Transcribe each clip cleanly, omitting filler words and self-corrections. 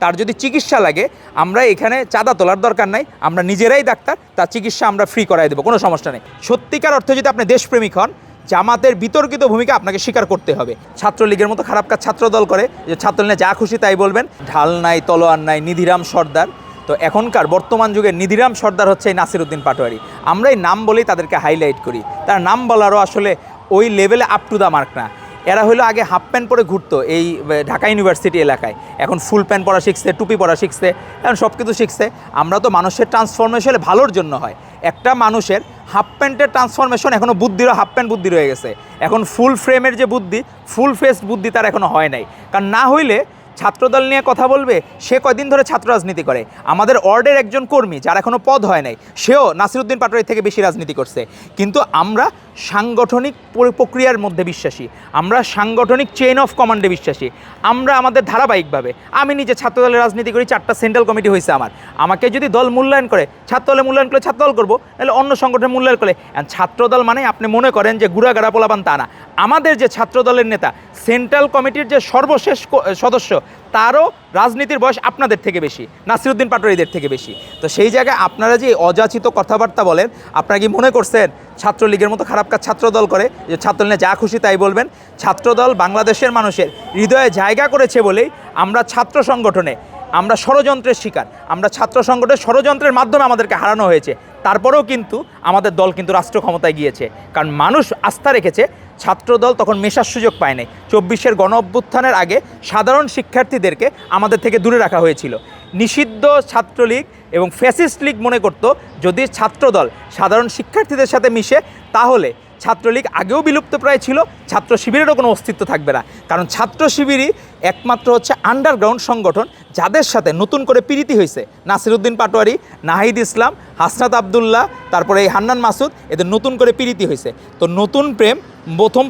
তার যদি চিকিৎসা লাগে আমরা এখানে চাঁদা তোলার দরকার নাই, আমরা নিজেরাই ডাক্তার, তার চিকিৎসা আমরা ফ্রি করাই দেবো, কোনো সমস্যা নেই। সত্যিকার অর্থে যদি আপনি দেশপ্রেমিক হন, জামাতের বিতর্কিত ভূমিকা আপনাকে স্বীকার করতে হবে। ছাত্রলীগের মতো খারাপ কাজ ছাত্রদল করে, যে ছাত্রলীগে যা খুশি তাই বলবেন, ঢাল নাই তলোয়ার নাই, নিধিরাম সর্দার। তো এখনকার বর্তমান যুগে নিধিরাম সর্দার হচ্ছে এই নাসিরউদ্দিন পাটোয়ারি। আমরা এই নাম বলেই তাদেরকে হাইলাইট করি, তার নাম বলারও আসলে ওই লেভেলে আপ টু দ্য মার্ক না। এরা হলো আগে হাফ প্যান্ট পরে ঘুরতো এই ঢাকা ইউনিভার্সিটি এলাকায়, এখন ফুল প্যান্ট পরা শিখছে, টুপি পরা শিখছে, এখন সব কিছু শিখছে। আমরা তো মানুষের ট্রান্সফরমেশন ভালোর জন্য হয়। একটা মানুষের হাফ প্যান্টের ট্রান্সফরমেশন এখনও বুদ্ধিরও হাফ প্যান্ট বুদ্ধি রয়ে গেছে, এখন ফুল ফ্রেমের যে বুদ্ধি, ফুল ফেস বুদ্ধি তার এখনও হয় নাই। কারণ না হইলে ছাত্রদল নিয়ে কথা বলবে, সে কয়দিন ধরে ছাত্র রাজনীতি করে। আমাদের ওয়ার্ডের একজন কর্মী যার এখনও পদ হয় নাই, সেও নাসিরউদ্দিন পাটোয়ারি থেকে বেশি রাজনীতি করছে। কিন্তু আমরা সাংগঠনিক প্রক্রিয়ার মধ্যে বিশ্বাসী, আমরা সাংগঠনিক চেইন অফ কমান্ডে বিশ্বাসী। আমরা আমাদের ধারাবাহিকভাবে, আমি নিজে ছাত্রদলের রাজনীতি করি, 4টা সেন্ট্রাল কমিটি হয়েছে আমার। আমাকে যদি দল মূল্যায়ন করে, ছাত্রদলে মূল্যায়ন করে ছাত্রদল করবো, নাহলে অন্য সংগঠনের মূল্যায়ন করে। ছাত্রদল মানে আপনি মনে করেন যে গুড়াগাড়া পোলাপান, তা না। আমাদের যে ছাত্রদলের নেতা, সেন্ট্রাল কমিটির যে সর্বশেষ সদস্য, তারও রাজনীতির বয়স আপনাদের থেকে বেশি, নাসিরউদ্দিন পাটোয়ারিদের থেকে বেশি। তো সেই জায়গায় আপনারা যে অযাচিত কথাবার্তা বলেন, আপনারা কি মনে করছেন ছাত্রলীগের মতো খারাপ কাজ ছাত্রদল করে, যে ছাত্রলীগে যা খুশি তাই বলবেন? ছাত্রদল বাংলাদেশের মানুষের হৃদয়ে জায়গা করেছে বলেই আমরা ছাত্র সংগঠনে আমরা ষড়যন্ত্রের শিকার, আমরা ছাত্র সংগঠনের ষড়যন্ত্রের মাধ্যমে আমাদেরকে হারানো হয়েছে। তারপরেও কিন্তু আমাদের দল কিন্তু রাষ্ট্র ক্ষমতায় গিয়েছে, কারণ মানুষ আস্থা রেখেছে। ছাত্রদল তখন মেশার সুযোগ পায় নাই। 24-এর গণ অভ্যুত্থানের আগে সাধারণ শিক্ষার্থীদেরকে আমাদের থেকে দূরে রাখা হয়েছিল। নিষিদ্ধ ছাত্রলীগ এবং ফ্যাসিস্ট লীগ মনে করত, যদি ছাত্রদল সাধারণ শিক্ষার্থীদের সাথে মিশে, তাহলে ছাত্রলীগ আগেও বিলুপ্তপ্রায় ছিল, ছাত্র শিবিরেরও কোনো অস্তিত্ব থাকবে না। কারণ ছাত্র শিবিরই একমাত্র হচ্ছে আন্ডারগ্রাউন্ড সংগঠন, যাদের সাথে নতুন করে প্রীতি হয়েছে। নাসিরউদ্দিন পাটোয়ারি, নাহিদ ইসলাম, হাসনাত আবদুল্লাহ, তারপরে এই হান্নান মাসুদ, এদের নতুন করে প্রীতি হয়েছে। তো নতুন প্রেম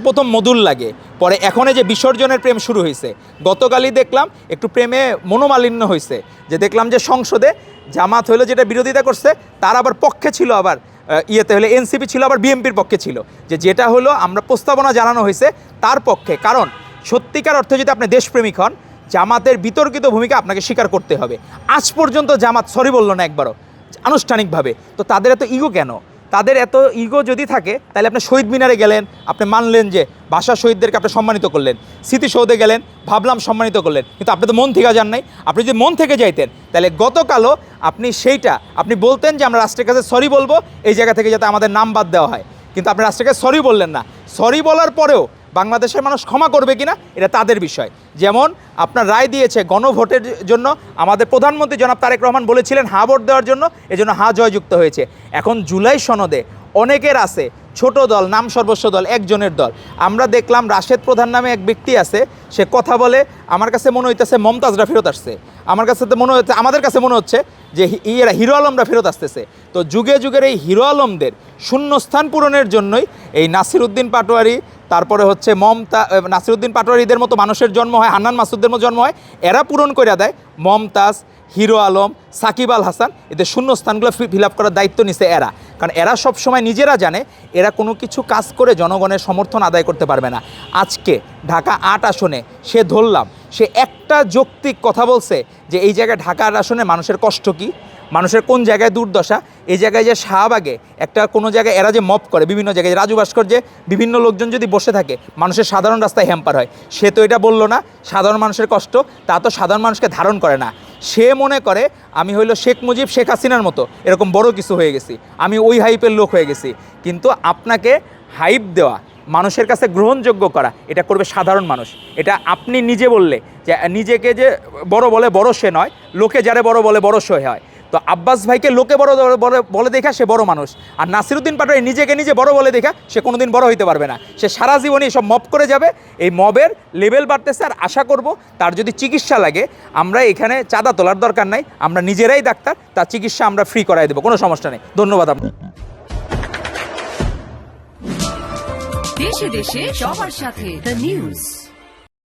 প্রথম মধুর লাগে, পরে এখন যে বিসর্জনের প্রেম শুরু হয়েছে। গতকালই দেখলাম একটু প্রেমে মনোমালিন্য হয়েছে, যে দেখলাম যে সংসদে জামাত হইলো যেটা বিরোধিতা করছে, তার আবার পক্ষে ছিল, আবার ইয়েতে হলে এনসিপি ছিল, আবার বিএনপির পক্ষে ছিল, যে যেটা হলো আমরা প্রস্তাবনা জানানো হয়েছে তার পক্ষে। কারণ সত্যিকার অর্থে যদি আপনি দেশপ্রেমিক হন, জামাতের বিতর্কিত ভূমিকা আপনাকে স্বীকার করতে হবে। আজ পর্যন্ত জামাত সরি বলল না একবারও আনুষ্ঠানিকভাবে। তো তাদের এত ইগো কেন? তাদের এত ইগো যদি থাকে, তাহলে আপনি শহীদ মিনারে গেলেন, আপনি মানলেন যে ভাষা শহীদদেরকে আপনি সম্মানিত করলেন, স্মৃতিসৌধে গেলেন, ভাবলাম সম্মানিত করলেন, কিন্তু আপনি তো মন থেকে যান নাই। আপনি যদি মন থেকে যাইতেন, তাহলে গতকালও আপনি আপনি বলতেন যে আমরা রাষ্ট্রের কাছে সরি বলবো, এই জায়গা থেকে যাতে আমাদের নাম বাদ দেওয়া হয়। কিন্তু আপনি রাষ্ট্রের কাছে সরি বললেন না। সরি বলার পরেও বাংলাদেশের মানুষ ক্ষমা করবে কিনা, এটা তাদের বিষয়। যেমন আপনার রায় দিয়েছে গণভোটের জন্য, আমাদের প্রধানমন্ত্রী জনাব তারেক রহমান বলেছিলেন হা ভোট দেওয়ার জন্য, এজন্য হা জয়যুক্ত হয়েছে। এখন জুলাই সনদে অনেকের আছে ছোট দল, নাম সর্বস্ব দল, একজনের দল। আমরা দেখলাম রাশেদ প্রধান নামে এক ব্যক্তি আছে, সে কথা বলে, আমার কাছে মনে হইতেছে মমতাজরা ফেরত আসছে, আমার কাছে তো মনে হচ্ছে, আমাদের কাছে মনে হচ্ছে যে এরা হিরো আলমরা ফেরত আসতেছে। তো যুগে যুগের এই হিরো আলমদের শূন্যস্থান পূরণের জন্যই এই নাসিরউদ্দিন পাটোয়ারি, তারপরে হচ্ছে নাসিরউদ্দিন পাটোয়ারিদের মতো মানুষের জন্ম হয়, হান্নান মাসুদদের মতো জন্ম হয়, এরা পূরণ করে দেয়। মমতাজ, হিরো আলম, সাকিব আল হাসান, এদের শূন্যস্থানগুলো ফিল আপ করার দায়িত্ব নিছে এরা। কারণ এরা সবসময় নিজেরা জানে এরা কোনো কিছু কাজ করে জনগণের সমর্থন আদায় করতে পারবে না। আজকে ঢাকা 8 আসনে সে ধরলাম, সে একটা যৌক্তিক কথা বলছে যে এই জায়গায় ঢাকা 8 আসনে মানুষের কষ্ট কী, মানুষের কোন জায়গায় দুর্দশা। এই জায়গায় যে শাহবাগে একটা কোনো জায়গায় এরা যে মপ করে, বিভিন্ন জায়গায় রাজু ভাস্কর্যে বিভিন্ন লোকজন যদি বসে থাকে, মানুষের সাধারণ রাস্তায় হ্যাম্পার হয়, সে তো এটা বললো না সাধারণ মানুষের কষ্ট, তা তো সাধারণ মানুষকে ধারণ করে না। সে মনে করে আমি হইলো শেখ মুজিব, শেখ হাসিনার মতো এরকম বড় কিছু হয়ে গেছি, আমি ওই হাইপের লোক হয়ে গেছি। কিন্তু আপনাকে হাইপ দেওয়া, মানুষের কাছে গ্রহণযোগ্য করা, এটা করবে সাধারণ মানুষ। এটা আপনি নিজে বললে যে নিজেকে যে বড় বলে বড় সে নয়, লোকে যারে বড় বলে বড় সে হয়। তো আব্বাস ভাইকে লোকে বড় বলে দেখা সে বড় মানুষ, আর নাসিরউদ্দিন পাটোয়ারি নিজেকে নিজে বড় বলে দেখা সে কোনোদিন বড় হইতে পারবে না। সে সারা জীবনই সব মপ করে যাবে। এই মবের লেভেল বাড়তেছে, আর আশা করব তার যদি চিকিৎসা লাগে, আমরা এখানে চাঁদা তোলার দরকার নাই, আমরা নিজেরাই ডাক্তার, তার চিকিৎসা আমরা ফ্রি করাই দেবো, কোনো সমস্যা নেই। ধন্যবাদ আপনার। দেশে দেশে সবার সাথে দ্য নিউজ।